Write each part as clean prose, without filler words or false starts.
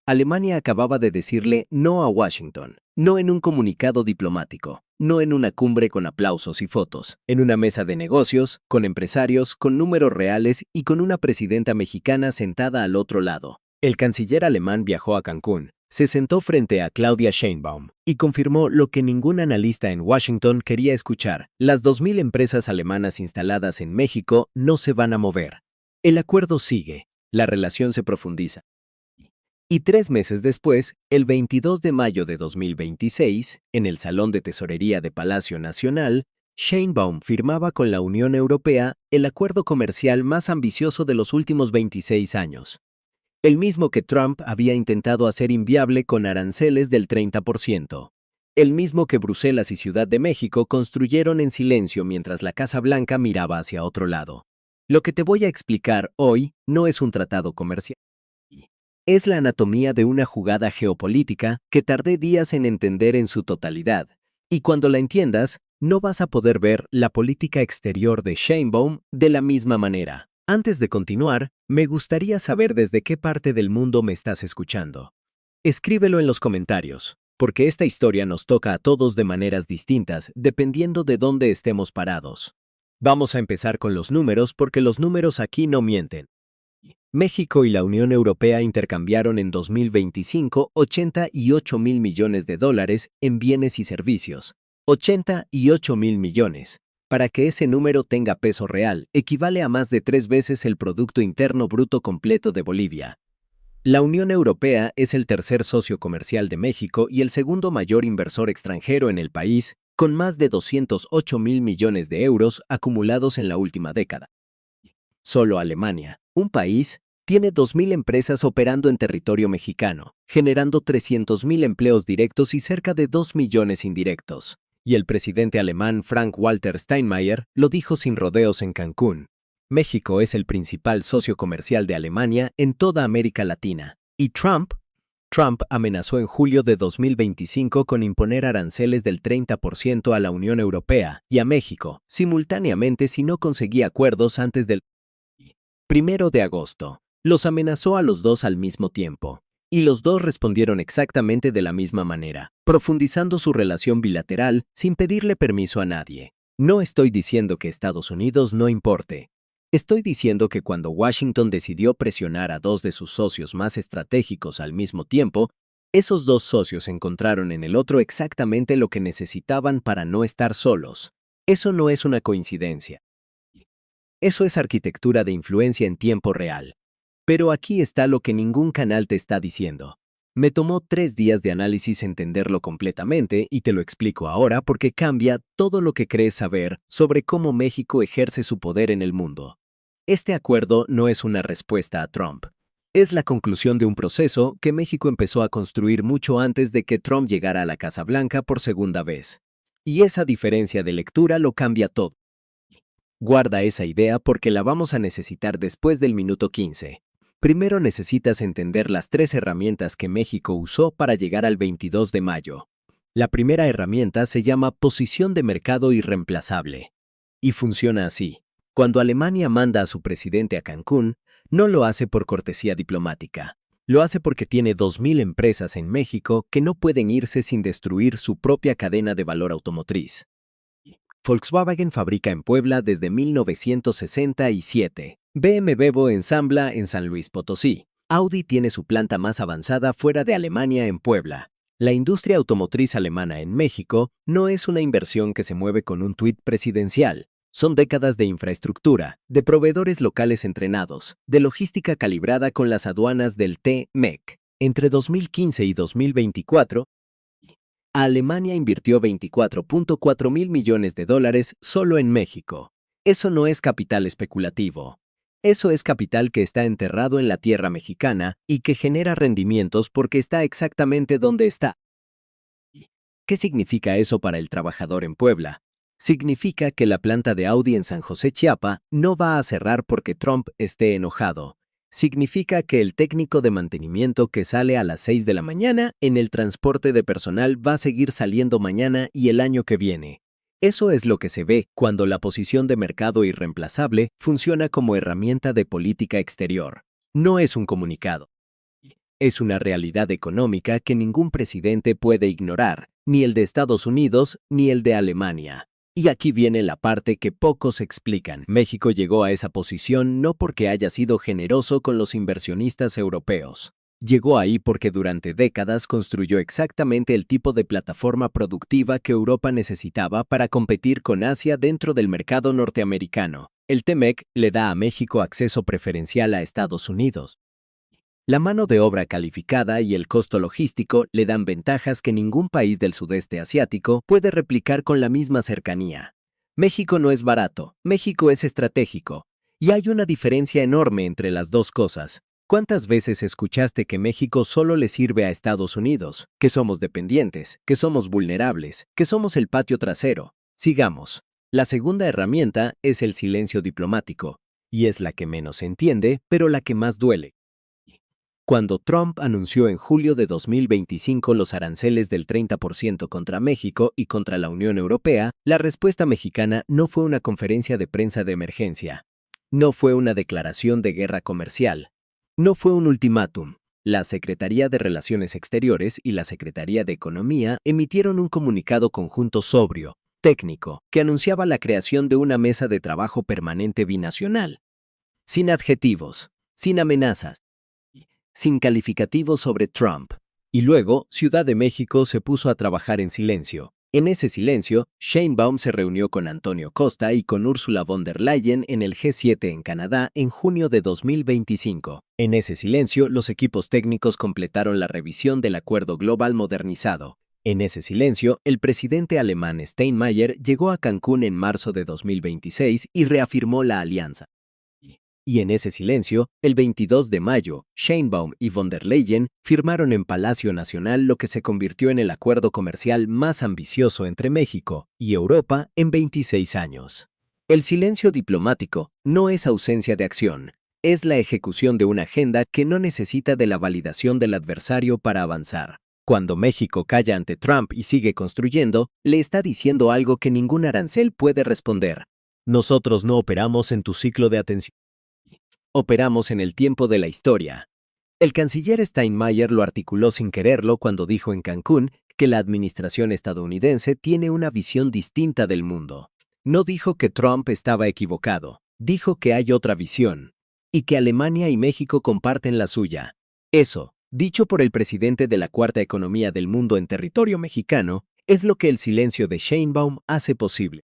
Alemania acababa de decirle no a Washington, no en un comunicado diplomático, no en una cumbre con aplausos y fotos, en una mesa de negocios, con empresarios, con números reales y con una presidenta mexicana sentada al otro lado. El canciller alemán viajó a Cancún, se sentó frente a Claudia Sheinbaum y confirmó lo que ningún analista en Washington quería escuchar. Las 2.000 empresas alemanas instaladas en México no se van a mover. El acuerdo sigue, la relación se profundiza. Y 3 meses después, el 22 de mayo de 2026, en el Salón de Tesorería de Palacio Nacional, Sheinbaum firmaba con la Unión Europea el acuerdo comercial más ambicioso de los últimos 26 años. El mismo que Trump había intentado hacer inviable con aranceles del 30%. El mismo que Bruselas y Ciudad de México construyeron en silencio mientras la Casa Blanca miraba hacia otro lado. Lo que te voy a explicar hoy no es un tratado comercial. Es la anatomía de una jugada geopolítica que tardé días en entender en su totalidad, y cuando la entiendas, no vas a poder ver la política exterior de Sheinbaum de la misma manera. Antes de continuar, me gustaría saber desde qué parte del mundo me estás escuchando. Escríbelo en los comentarios, porque esta historia nos toca a todos de maneras distintas dependiendo de dónde estemos parados. Vamos a empezar con los números porque los números aquí no mienten. México y la Unión Europea intercambiaron en 2025 $88.000 millones en bienes y servicios. 88.000 millones. Para que ese número tenga peso real, equivale a más de 3 veces el Producto Interno Bruto completo de Bolivia. La Unión Europea es el tercer socio comercial de México y el segundo mayor inversor extranjero en el país, con más de 208.000 millones de euros acumulados en la última década. Solo Alemania, un país, tiene 2.000 empresas operando en territorio mexicano, generando 300.000 empleos directos y cerca de 2 millones indirectos. Y el presidente alemán Frank-Walter Steinmeier lo dijo sin rodeos en Cancún. México es el principal socio comercial de Alemania en toda América Latina. ¿Y Trump? Trump amenazó en julio de 2025 con imponer aranceles del 30% a la Unión Europea y a México, simultáneamente si no conseguía acuerdos antes del 1 de agosto. Los amenazó a los dos al mismo tiempo. Y los dos respondieron exactamente de la misma manera, profundizando su relación bilateral sin pedirle permiso a nadie. No estoy diciendo que Estados Unidos no importe. Estoy diciendo que cuando Washington decidió presionar a dos de sus socios más estratégicos al mismo tiempo, esos dos socios encontraron en el otro exactamente lo que necesitaban para no estar solos. Eso no es una coincidencia. Eso es arquitectura de influencia en tiempo real. Pero aquí está lo que ningún canal te está diciendo. Me tomó 3 días de análisis entenderlo completamente y te lo explico ahora porque cambia todo lo que crees saber sobre cómo México ejerce su poder en el mundo. Este acuerdo no es una respuesta a Trump. Es la conclusión de un proceso que México empezó a construir mucho antes de que Trump llegara a la Casa Blanca por segunda vez. Y esa diferencia de lectura lo cambia todo. Guarda esa idea porque la vamos a necesitar después del minuto 15. Primero necesitas entender las 3 herramientas que México usó para llegar al 22 de mayo. La primera herramienta se llama posición de mercado irreemplazable. Y funciona así. Cuando Alemania manda a su presidente a Cancún, no lo hace por cortesía diplomática. Lo hace porque tiene 2.000 empresas en México que no pueden irse sin destruir su propia cadena de valor automotriz. Volkswagen fabrica en Puebla desde 1967. BMW ensambla en San Luis Potosí. Audi tiene su planta más avanzada fuera de Alemania en Puebla. La industria automotriz alemana en México no es una inversión que se mueve con un tuit presidencial. Son décadas de infraestructura, de proveedores locales entrenados, de logística calibrada con las aduanas del T-MEC. Entre 2015 y 2024, Alemania invirtió $24.4 mil millones solo en México. Eso no es capital especulativo. Eso es capital que está enterrado en la tierra mexicana y que genera rendimientos porque está exactamente donde está. ¿Qué significa eso para el trabajador en Puebla? Significa que la planta de Audi en San José, Chiapa, no va a cerrar porque Trump esté enojado. Significa que el técnico de mantenimiento que sale a las 6 de la mañana en el transporte de personal va a seguir saliendo mañana y el año que viene. Eso es lo que se ve cuando la posición de mercado irreemplazable funciona como herramienta de política exterior. No es un comunicado. Es una realidad económica que ningún presidente puede ignorar, ni el de Estados Unidos ni el de Alemania. Y aquí viene la parte que pocos explican. México llegó a esa posición no porque haya sido generoso con los inversionistas europeos. Llegó ahí porque durante décadas construyó exactamente el tipo de plataforma productiva que Europa necesitaba para competir con Asia dentro del mercado norteamericano. El TEMEC le da a México acceso preferencial a Estados Unidos. La mano de obra calificada y el costo logístico le dan ventajas que ningún país del sudeste asiático puede replicar con la misma cercanía. México no es barato, México es estratégico. Y hay una diferencia enorme entre las dos cosas. ¿Cuántas veces escuchaste que México solo le sirve a Estados Unidos, que somos dependientes, que somos vulnerables, que somos el patio trasero? Sigamos. La segunda herramienta es el silencio diplomático, y es la que menos se entiende, pero la que más duele. Cuando Trump anunció en julio de 2025 los aranceles del 30% contra México y contra la Unión Europea, la respuesta mexicana no fue una conferencia de prensa de emergencia. No fue una declaración de guerra comercial. No fue un ultimátum. La Secretaría de Relaciones Exteriores y la Secretaría de Economía emitieron un comunicado conjunto sobrio, técnico, que anunciaba la creación de una mesa de trabajo permanente binacional. Sin adjetivos, sin amenazas, sin calificativos sobre Trump. Y luego, Ciudad de México se puso a trabajar en silencio. En ese silencio, Sheinbaum se reunió con Antonio Costa y con Ursula von der Leyen en el G7 en Canadá en junio de 2025. En ese silencio, los equipos técnicos completaron la revisión del Acuerdo Global modernizado. En ese silencio, el presidente alemán Steinmeier llegó a Cancún en marzo de 2026 y reafirmó la alianza. Y en ese silencio, el 22 de mayo, Sheinbaum y von der Leyen firmaron en Palacio Nacional lo que se convirtió en el acuerdo comercial más ambicioso entre México y Europa en 26 años. El silencio diplomático no es ausencia de acción, es la ejecución de una agenda que no necesita de la validación del adversario para avanzar. Cuando México calla ante Trump y sigue construyendo, le está diciendo algo que ningún arancel puede responder. Nosotros no operamos en tu ciclo de atención. Operamos en el tiempo de la historia. El canciller Steinmeier lo articuló sin quererlo cuando dijo en Cancún que la administración estadounidense tiene una visión distinta del mundo. No dijo que Trump estaba equivocado, dijo que hay otra visión, y que Alemania y México comparten la suya. Eso, dicho por el presidente de la cuarta economía del mundo en territorio mexicano, es lo que el silencio de Sheinbaum hace posible.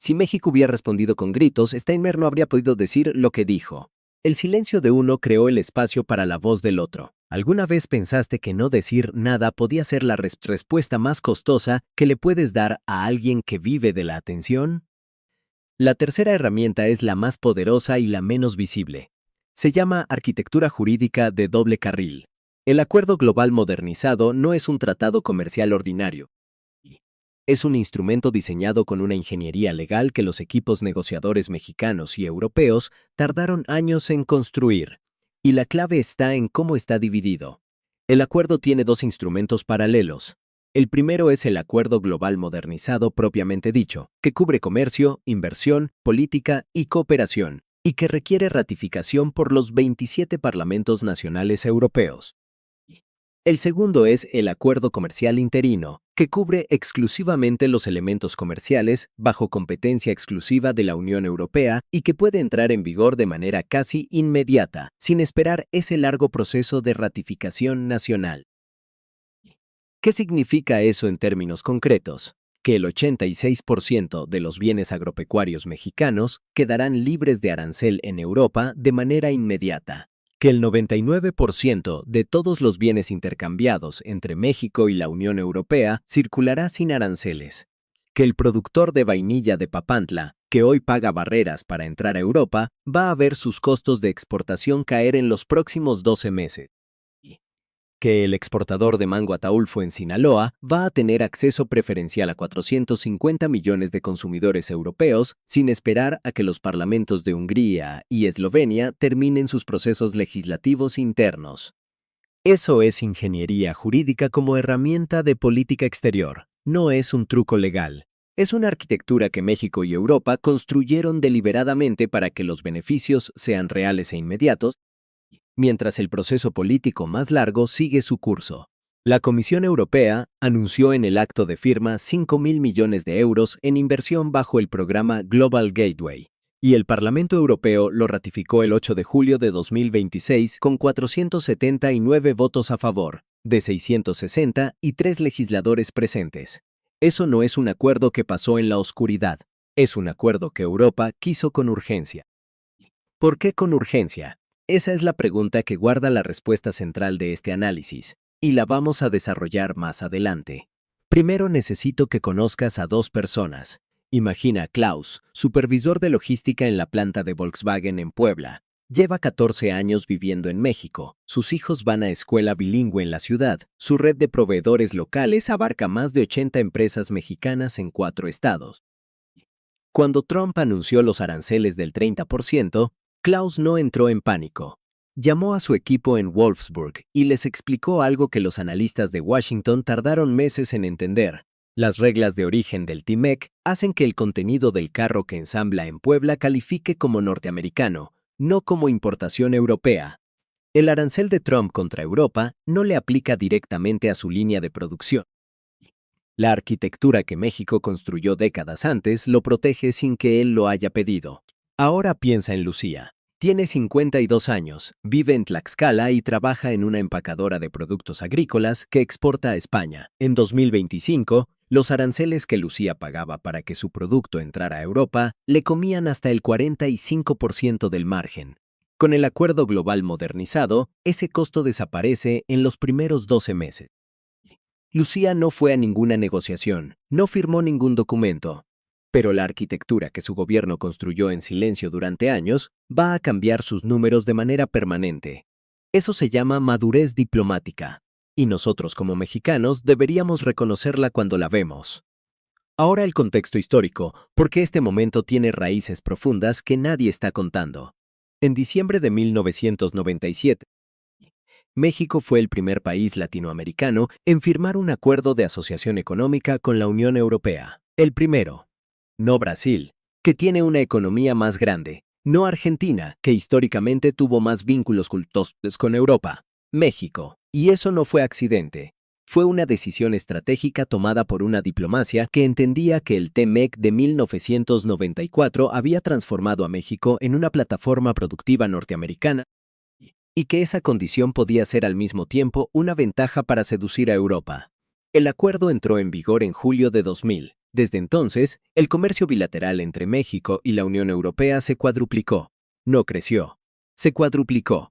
Si México hubiera respondido con gritos, Steinmeier no habría podido decir lo que dijo. El silencio de uno creó el espacio para la voz del otro. ¿Alguna vez pensaste que no decir nada podía ser la respuesta más costosa que le puedes dar a alguien que vive de la atención? La tercera herramienta es la más poderosa y la menos visible. Se llama arquitectura jurídica de doble carril. El Acuerdo Global modernizado no es un tratado comercial ordinario. Es un instrumento diseñado con una ingeniería legal que los equipos negociadores mexicanos y europeos tardaron años en construir. Y la clave está en cómo está dividido. El acuerdo tiene dos instrumentos paralelos. El primero es el Acuerdo Global Modernizado propiamente dicho, que cubre comercio, inversión, política y cooperación, y que requiere ratificación por los 27 parlamentos nacionales europeos. El segundo es el Acuerdo Comercial Interino, que cubre exclusivamente los elementos comerciales bajo competencia exclusiva de la Unión Europea y que puede entrar en vigor de manera casi inmediata, sin esperar ese largo proceso de ratificación nacional. ¿Qué significa eso en términos concretos? Que el 86% de los bienes agropecuarios mexicanos quedarán libres de arancel en Europa de manera inmediata. Que el 99% de todos los bienes intercambiados entre México y la Unión Europea circulará sin aranceles. Que el productor de vainilla de Papantla, que hoy paga barreras para entrar a Europa, va a ver sus costos de exportación caer en los próximos 12 meses. Que el exportador de mango Ataulfo en Sinaloa va a tener acceso preferencial a 450 millones de consumidores europeos sin esperar a que los parlamentos de Hungría y Eslovenia terminen sus procesos legislativos internos. Eso es ingeniería jurídica como herramienta de política exterior, no es un truco legal. Es una arquitectura que México y Europa construyeron deliberadamente para que los beneficios sean reales e inmediatos mientras el proceso político más largo sigue su curso. La Comisión Europea anunció en el acto de firma 5.000 millones de euros en inversión bajo el programa Global Gateway, y el Parlamento Europeo lo ratificó el 8 de julio de 2026 con 479 votos a favor, de 660 y 3 legisladores presentes. Eso no es un acuerdo que pasó en la oscuridad, es un acuerdo que Europa quiso con urgencia. ¿Por qué con urgencia? Esa es la pregunta que guarda la respuesta central de este análisis, y la vamos a desarrollar más adelante. Primero necesito que conozcas a dos personas. Imagina a Klaus, supervisor de logística en la planta de Volkswagen en Puebla. Lleva 14 años viviendo en México. Sus hijos van a escuela bilingüe en la ciudad. Su red de proveedores locales abarca más de 80 empresas mexicanas en 4 estados. Cuando Trump anunció los aranceles del 30%, Klaus no entró en pánico. Llamó a su equipo en Wolfsburg y les explicó algo que los analistas de Washington tardaron meses en entender. Las reglas de origen del TMEC hacen que el contenido del carro que ensambla en Puebla califique como norteamericano, no como importación europea. El arancel de Trump contra Europa no le aplica directamente a su línea de producción. La arquitectura que México construyó décadas antes lo protege sin que él lo haya pedido. Ahora piensa en Lucía. Tiene 52 años, vive en Tlaxcala y trabaja en una empacadora de productos agrícolas que exporta a España. En 2025, los aranceles que Lucía pagaba para que su producto entrara a Europa le comían hasta el 45% del margen. Con el acuerdo global modernizado, ese costo desaparece en los primeros 12 meses. Lucía no fue a ninguna negociación, no firmó ningún documento. Pero la arquitectura que su gobierno construyó en silencio durante años va a cambiar sus números de manera permanente. Eso se llama madurez diplomática, y nosotros como mexicanos deberíamos reconocerla cuando la vemos. Ahora el contexto histórico, porque este momento tiene raíces profundas que nadie está contando. En diciembre de 1997, México fue el primer país latinoamericano en firmar un acuerdo de asociación económica con la Unión Europea. El primero. No Brasil, que tiene una economía más grande. No Argentina, que históricamente tuvo más vínculos culturales con Europa. México. Y eso no fue accidente. Fue una decisión estratégica tomada por una diplomacia que entendía que el TMEC de 1994 había transformado a México en una plataforma productiva norteamericana y que esa condición podía ser al mismo tiempo una ventaja para seducir a Europa. El acuerdo entró en vigor en julio de 2000. Desde entonces, el comercio bilateral entre México y la Unión Europea se cuadruplicó. No creció. Se cuadruplicó.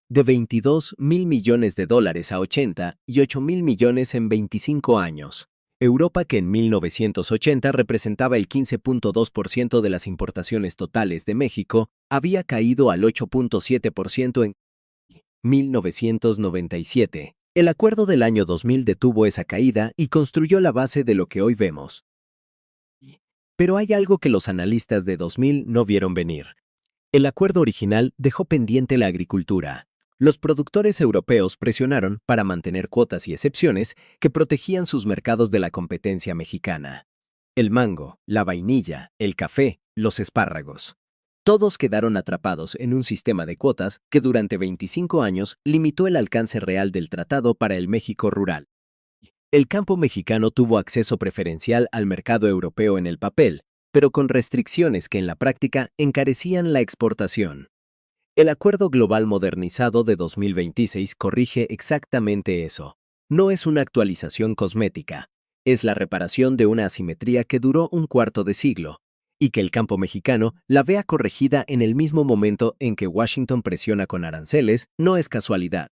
De 22.000 millones de dólares a 80 y 8.000 millones en 25 años. Europa, que en 1980 representaba el 15.2% de las importaciones totales de México, había caído al 8.7% en 1997. El acuerdo del año 2000 detuvo esa caída y construyó la base de lo que hoy vemos. Pero hay algo que los analistas de 2000 no vieron venir. El acuerdo original dejó pendiente la agricultura. Los productores europeos presionaron para mantener cuotas y excepciones que protegían sus mercados de la competencia mexicana. El mango, la vainilla, el café, los espárragos. Todos quedaron atrapados en un sistema de cuotas que durante 25 años limitó el alcance real del tratado para el México rural. El campo mexicano tuvo acceso preferencial al mercado europeo en el papel, pero con restricciones que en la práctica encarecían la exportación. El Acuerdo Global Modernizado de 2026 corrige exactamente eso. No es una actualización cosmética, es la reparación de una asimetría que duró un cuarto de siglo, y que el campo mexicano la vea corregida en el mismo momento en que Washington presiona con aranceles no es casualidad.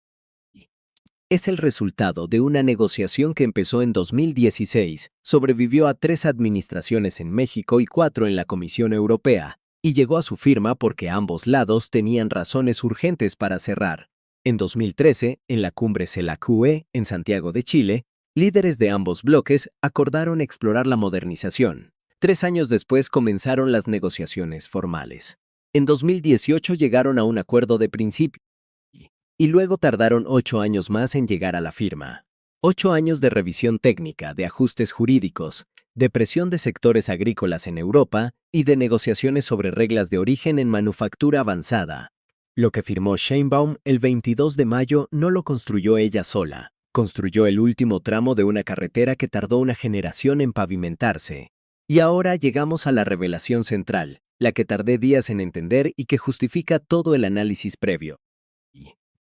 Es el resultado de una negociación que empezó en 2016, sobrevivió a 3 administraciones en México y 4 en la Comisión Europea, y llegó a su firma porque ambos lados tenían razones urgentes para cerrar. En 2013, en la cumbre CELAC-UE, en Santiago de Chile, líderes de ambos bloques acordaron explorar la modernización. 3 años después comenzaron las negociaciones formales. En 2018 llegaron a un acuerdo de principio, y luego tardaron 8 años más en llegar a la firma. 8 años de revisión técnica, de ajustes jurídicos, de presión de sectores agrícolas en Europa y de negociaciones sobre reglas de origen en manufactura avanzada. Lo que firmó Sheinbaum el 22 de mayo no lo construyó ella sola. Construyó el último tramo de una carretera que tardó una generación en pavimentarse. Y ahora llegamos a la revelación central, la que tardé días en entender y que justifica todo el análisis previo.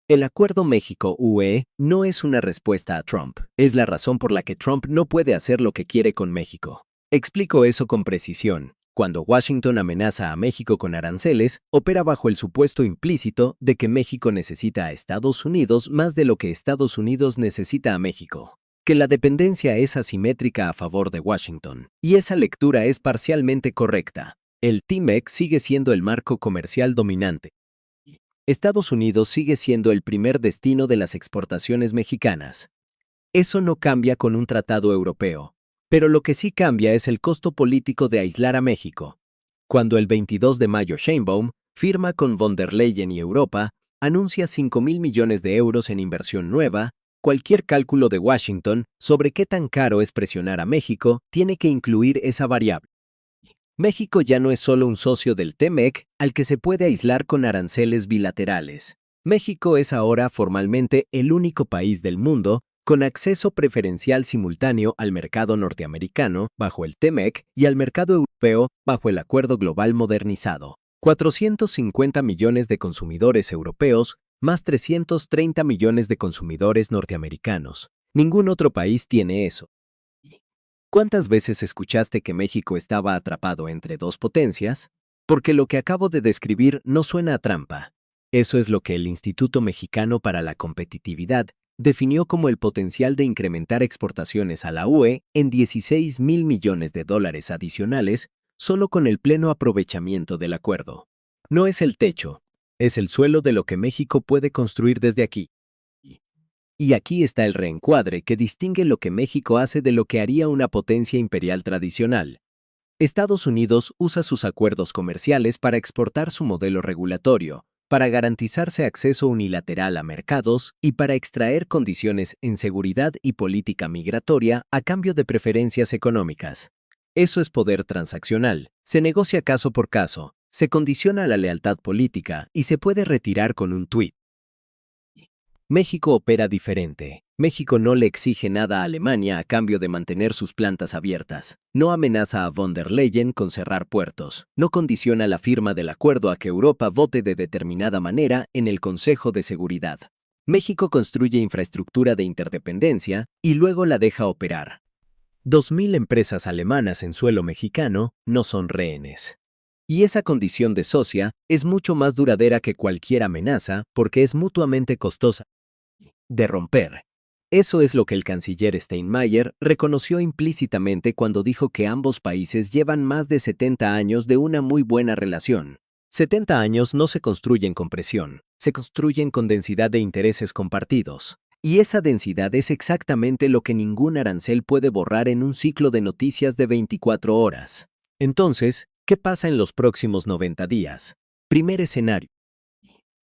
El acuerdo México-UE no es una respuesta a Trump. Es la razón por la que Trump no puede hacer lo que quiere con México. Explico eso con precisión. Cuando Washington amenaza a México con aranceles, opera bajo el supuesto implícito de que México necesita a Estados Unidos más de lo que Estados Unidos necesita a México. Que la dependencia es asimétrica a favor de Washington. Y esa lectura es parcialmente correcta. El TMEC sigue siendo el marco comercial dominante. Estados Unidos sigue siendo el primer destino de las exportaciones mexicanas. Eso no cambia con un tratado europeo. Pero lo que sí cambia es el costo político de aislar a México. Cuando el 22 de mayo Sheinbaum firma con von der Leyen y Europa, anuncia 5.000 millones de euros en inversión nueva, cualquier cálculo de Washington sobre qué tan caro es presionar a México tiene que incluir esa variable. México ya no es solo un socio del TMEC al que se puede aislar con aranceles bilaterales. México es ahora formalmente el único país del mundo con acceso preferencial simultáneo al mercado norteamericano bajo el TMEC y al mercado europeo bajo el Acuerdo Global Modernizado. 450 millones de consumidores europeos más 330 millones de consumidores norteamericanos. Ningún otro país tiene eso. ¿Cuántas veces escuchaste que México estaba atrapado entre dos potencias? Porque lo que acabo de describir no suena a trampa. Eso es lo que el Instituto Mexicano para la Competitividad definió como el potencial de incrementar exportaciones a la UE en 16.000 millones de dólares adicionales solo con el pleno aprovechamiento del acuerdo. No es el techo, es el suelo de lo que México puede construir desde aquí. Y aquí está el reencuadre que distingue lo que México hace de lo que haría una potencia imperial tradicional. Estados Unidos usa sus acuerdos comerciales para exportar su modelo regulatorio, para garantizarse acceso unilateral a mercados y para extraer condiciones en seguridad y política migratoria a cambio de preferencias económicas. Eso es poder transaccional. Se negocia caso por caso, se condiciona la lealtad política y se puede retirar con un tuit. México opera diferente. México no le exige nada a Alemania a cambio de mantener sus plantas abiertas. No amenaza a von der Leyen con cerrar puertos. No condiciona la firma del acuerdo a que Europa vote de determinada manera en el Consejo de Seguridad. México construye infraestructura de interdependencia y luego la deja operar. 2.000 empresas alemanas en suelo mexicano no son rehenes. Y esa condición de socia es mucho más duradera que cualquier amenaza porque es mutuamente costosa de romper. Eso es lo que el canciller Steinmeier reconoció implícitamente cuando dijo que ambos países llevan más de 70 años de una muy buena relación. 70 años no se construyen con presión, se construyen con densidad de intereses compartidos. Y esa densidad es exactamente lo que ningún arancel puede borrar en un ciclo de noticias de 24 horas. Entonces, ¿qué pasa en los próximos 90 días? Primer escenario.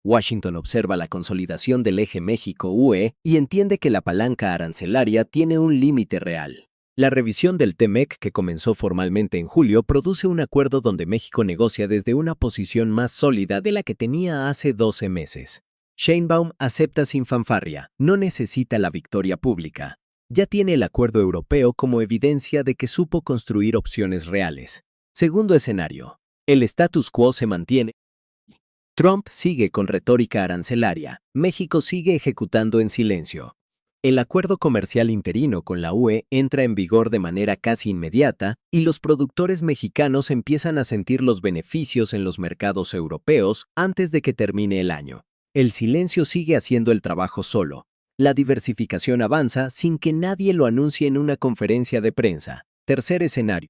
Washington observa la consolidación del eje México-UE y entiende que la palanca arancelaria tiene un límite real. La revisión del TMEC, que comenzó formalmente en julio, produce un acuerdo donde México negocia desde una posición más sólida de la que tenía hace 12 meses. Sheinbaum acepta sin fanfarria, no necesita la victoria pública. Ya tiene el acuerdo europeo como evidencia de que supo construir opciones reales. Segundo escenario. El status quo se mantiene. Trump sigue con retórica arancelaria. México sigue ejecutando en silencio. El acuerdo comercial interino con la UE entra en vigor de manera casi inmediata y los productores mexicanos empiezan a sentir los beneficios en los mercados europeos antes de que termine el año. El silencio sigue haciendo el trabajo solo. La diversificación avanza sin que nadie lo anuncie en una conferencia de prensa. Tercer escenario.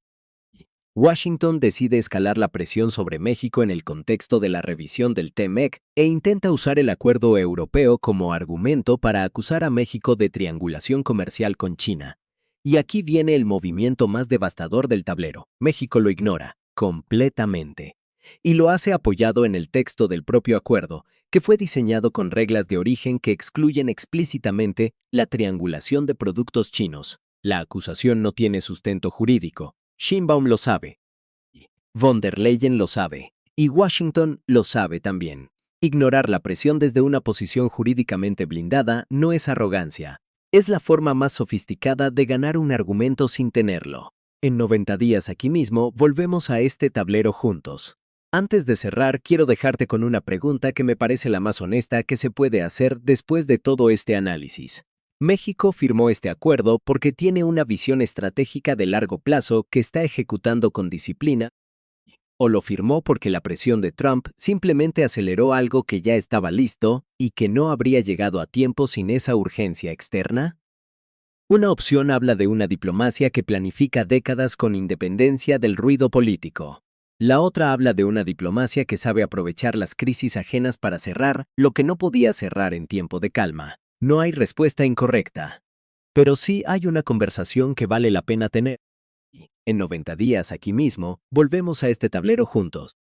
Washington decide escalar la presión sobre México en el contexto de la revisión del TMEC e intenta usar el acuerdo europeo como argumento para acusar a México de triangulación comercial con China. Y aquí viene el movimiento más devastador del tablero. México lo ignora, completamente. Y lo hace apoyado en el texto del propio acuerdo, que fue diseñado con reglas de origen que excluyen explícitamente la triangulación de productos chinos. La acusación no tiene sustento jurídico. Sheinbaum lo sabe. Von der Leyen lo sabe. Y Washington lo sabe también. Ignorar la presión desde una posición jurídicamente blindada no es arrogancia. Es la forma más sofisticada de ganar un argumento sin tenerlo. En 90 días aquí mismo volvemos a este tablero juntos. Antes de cerrar, quiero dejarte con una pregunta que me parece la más honesta que se puede hacer después de todo este análisis. México firmó este acuerdo porque tiene una visión estratégica de largo plazo que está ejecutando con disciplina, o lo firmó porque la presión de Trump simplemente aceleró algo que ya estaba listo y que no habría llegado a tiempo sin esa urgencia externa. Una opción habla de una diplomacia que planifica décadas con independencia del ruido político. La otra habla de una diplomacia que sabe aprovechar las crisis ajenas para cerrar lo que no podía cerrar en tiempo de calma. No hay respuesta incorrecta. Pero sí hay una conversación que vale la pena tener. En 90 días aquí mismo, volvemos a este tablero juntos.